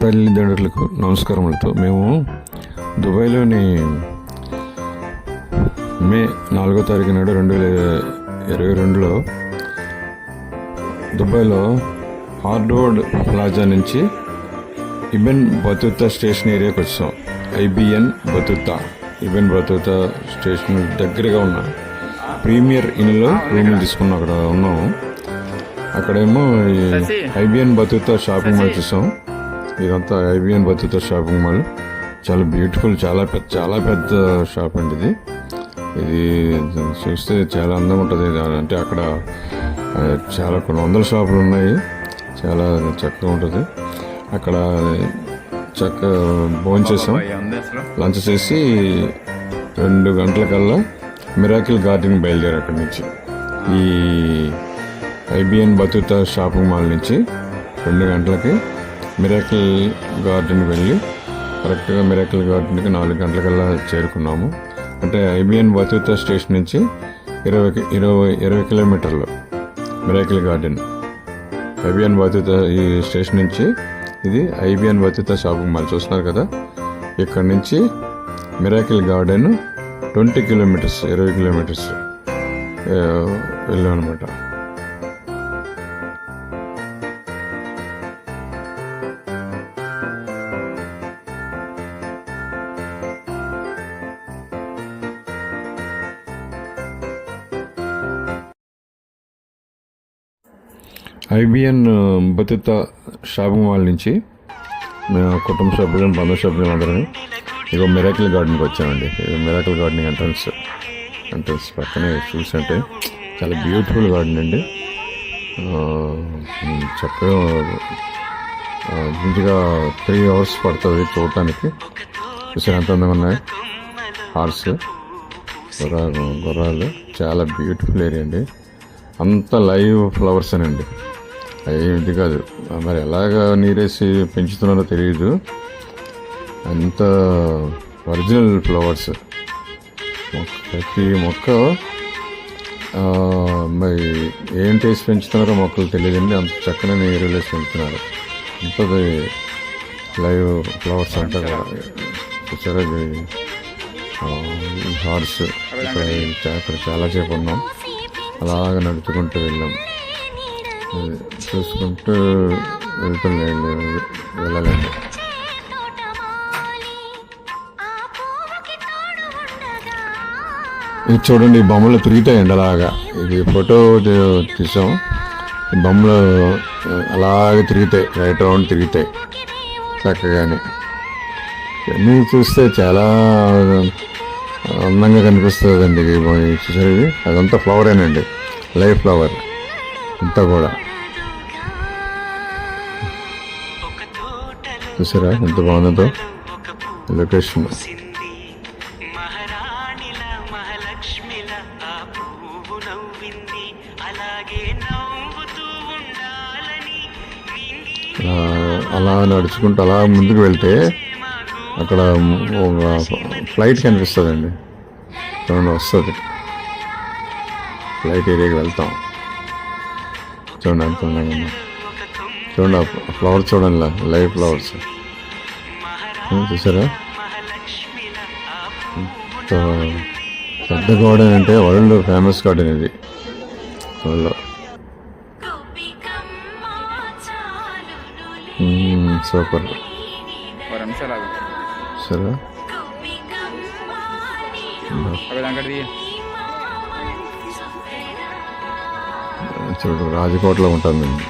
తల్లిదండ్రులకు నమస్కారములతో మేము దుబాయ్లోని మే 4వ తారీఖు నాడు 2022లో దుబాయ్లో హార్డ్వుడ్ ప్లాజా నుంచి ఇబెన్ బతుతా స్టేషన్ ఏరియాకి వచ్చాం. IBN బతుతా ఇబెన్ బతుతా స్టేషన్ దగ్గరగా ఉన్న ప్రీమియర్ ఇన్లో రూమ్లు తీసుకున్నాం. అక్కడ ఉన్నాము. అక్కడేమో IBN బతుతా షాపింగ్ మాల్ చూసాం. ఇదంతా IBN బతుతా షాపింగ్ మాల్ చాలా బ్యూటిఫుల్, చాలా పెద్ద షాప్ అండి. ఇది చూస్తే చాలా అందంగా ఉంటుంది. అంటే అక్కడ చాలా కొన్ని వందల షాపులు ఉన్నాయి. చాలా చక్కగా ఉంటుంది. అక్కడ చక్కగా భోంచేసాం. లంచ్ చేసి 2 గంటలకల్లా మిరాకిల్ గార్డెన్ బయలుదేరారు. అక్కడి నుంచి ఈ IBN బతుతా షాపింగ్ మాల్ నుంచి 2 గంటలకి మిరాకిల్ గార్డెన్ వెళ్ళి కరెక్ట్గా మిరాకిల్ గార్డెన్కి 4 గంటలకల్లా చేరుకున్నాము. అంటే IBN బతుతా స్టేషన్ నుంచి 20 కిలోమీటర్లు మిరాకిల్ గార్డెన్. IBN బతుతా ఈ స్టేషన్ నుంచి ఇది IBN బతుతా షాపింగ్ మాల్ చూస్తున్నారు కదా. ఇక్కడ నుంచి మిరాకిల్ గార్డెన్ 20 కిలోమీటర్స్ 20 కిలోమీటర్స్ వెళ్ళాం అనమాట. IBN బతుతా షాపింగ్ మాల్ నుంచి మేము కుటుంబ సభ్యులు, బంధు సభ్యులు అందరం ఇగో మిరాకిల్ గార్డెన్కి వచ్చామండి. మిరాకిల్ గార్డెన్ ఎంట్రన్స్ పక్కనే చూస్తుంటే చాలా బ్యూటిఫుల్ గార్డెన్ అండి. చక్కగా మంచిగా 3 అవర్స్ పడుతుంది చూడటానికి. చూసారు ఎంత అందంగా ఉన్నాయి హార్స్, గుర్రాలు. చాలా బ్యూటిఫుల్ ఏరియా అండి. అంతా లైవ్ ఫ్లవర్స్ అనండి, ఇది కాదు. మరి ఎలాగ నీరేసి పెంచుతున్నారో తెలియదు. అంత ఒరిజినల్ ఫ్లవర్స్. ప్రతి మొక్క మరి ఏం టేస్ట్ పెంచుతున్నారో మొక్కలు తెలియదండి. అంత చక్కగా నీరు వేసి పెంచుతున్నారు. అంతది లైవ్ ఫ్లవర్స్ అంతా చూసారా. హార్స్ ఇక్కడ చాలా సేపు ఉన్నాం. అలాగ నడుచుకుంటూ వెళ్ళాం. చూసుకుంటూ వెళ్ళాలండి. ఇది చూడండి, ఈ బొమ్మలు తిరుగుతాయండి అలాగా. ఇది ఫోటో తీసాం. ఈ బొమ్మలు అలాగే తిరుగుతాయి, రైట్ రౌండ్ తిరుగుతాయి చక్కగానే. ఇవన్నీ చూస్తే చాలా అందంగా కనిపిస్తుందండి. చూసారు, ఇది అదంతా ఫ్లవరేనండి, లైవ్ ఫ్లవర్ అంతా కూడా. చూసారా ఎంత బాగుందో లొకేషన్. అలా నడుచుకుంటూ అలా ముందుకు వెళ్తే అక్కడ ఒక ఫ్లైట్ కనిపిస్తుందండి. చూడండి, వస్తుంది ఫ్లైట్ ఏరియాకి వెళ్తాం. చూడండి ఎంత అందంగా. చూడండి ఫ్లవర్స్, చూడండి లైవ్ ఫ్లవర్స్ చూసారా. పెద్ద గార్డెన్ అంటే వరల్డ్ ఫేమస్ గార్డెన్ ఇది. సూపర్. సరే చూడు, రాజకోటలో ఉంటుందండి.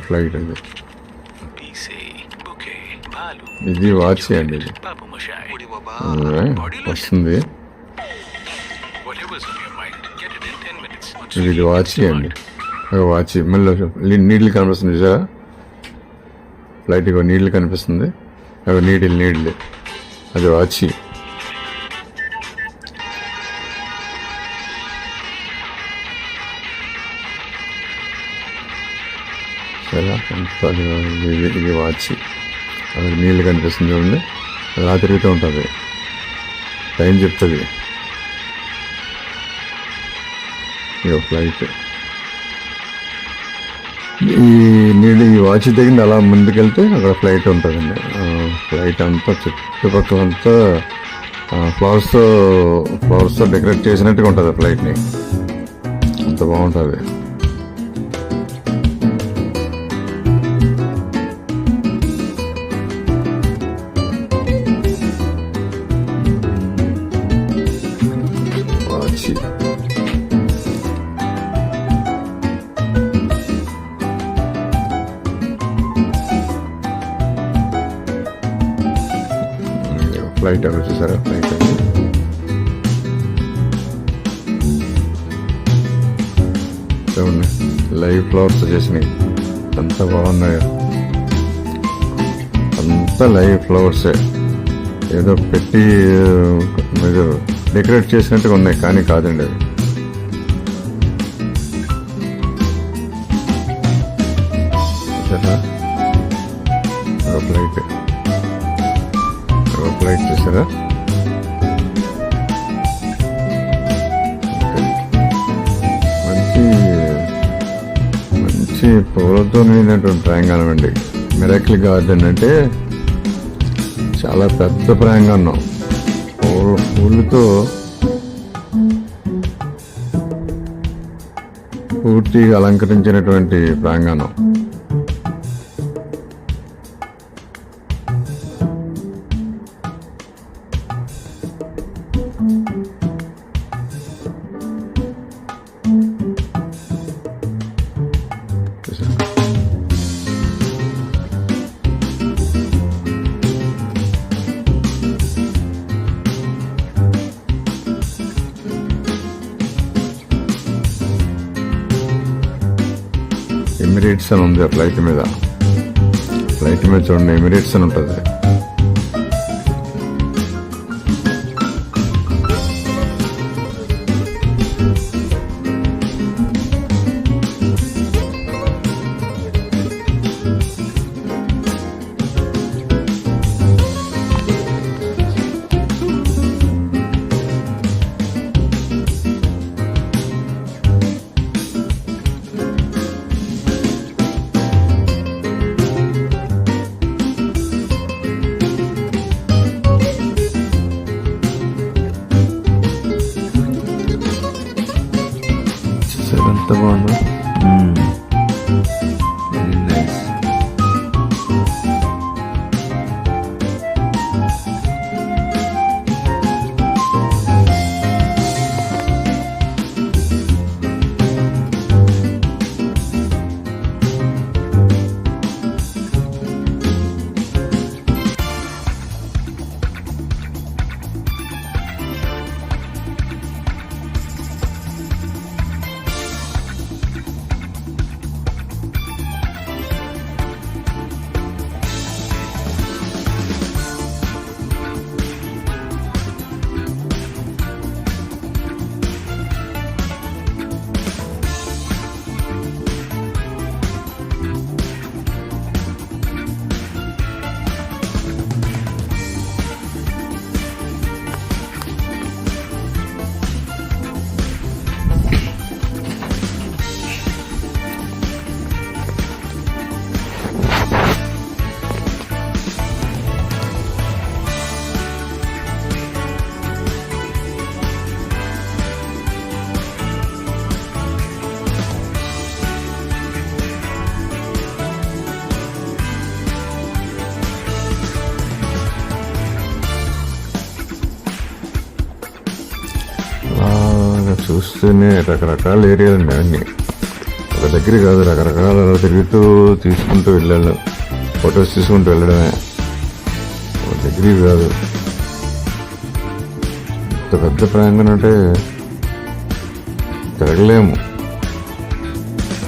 ఫ్లైట్ అది. ఇది వాచ్ అండి. ఇది వస్తుంది. ఇది వాచ్ అండి. వాచ్ మళ్ళీ నీళ్ళు కనిపిస్తుంది చూసారా. ఫ్లైట్ ఇగో నీళ్ళు కనిపిస్తుంది. నీళ్ళు అది వాచ్. సరే ఇది వాచ్. అది నీళ్ళు కనిపిస్తుంది చూడండి, అలా తిరుగుతూ ఉంటుంది. టైం చెప్తుంది. ఫ్లైట్ ఈ వాచ్ తగింది అలా ముందుకెళ్తే అక్కడ ఫ్లైట్ ఉంటుందండి. ఫ్లైట్ అంతా చుట్టుపక్కలంతా ఫ్లవర్స్తో డెకరేట్ చేసినట్టుగా ఉంటుంది ఫ్లైట్ని. అంత బాగుంటుంది. వాచ్ ఫ్లైట్ అవి చూసారా? ఫ్లైట్ చూడండి, లైవ్ ఫ్లవర్స్ చేసినాయి. అంత బాగున్నాయో, అంతా లైవ్ ఫ్లవర్సే. ఏదో పెట్టి మీరు డెకరేట్ చేసినట్టుగా ఉన్నాయి, కానీ కాదండి అవి. ఫ్లైట్ ఫ్లైట్ చూసారా? మంచి మంచి పూలతో నిండినటువంటి ప్రాంగణం అండి. మిరాకిల్ గార్డెన్ అంటే చాలా పెద్ద ప్రాంగణం, పూలతో పూర్తిగా అలంకరించినటువంటి ప్రాంగణం. ఎమిరేట్స్ అని ఉంది ఫ్లైట్ మీద. ఫ్లైట్ మీద చూడండి, ఎమిరేట్స్ అని ఉంటుంది. ఎంత బాగుందో. Very nice. చూస్తేనే రకరకాల ఏరియాలు ఉన్నాయి అన్నీ. ఒక దగ్గర కాదు, రకరకాల తిరుగుతూ తీసుకుంటూ వెళ్ళాలి, ఫొటోస్ తీసుకుంటూ వెళ్ళడమే. ఒక దగ్గర కాదు, ఇంత పెద్ద ప్రాంగణం అంటే తిరగలేము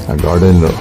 ఆ గార్డెన్లో.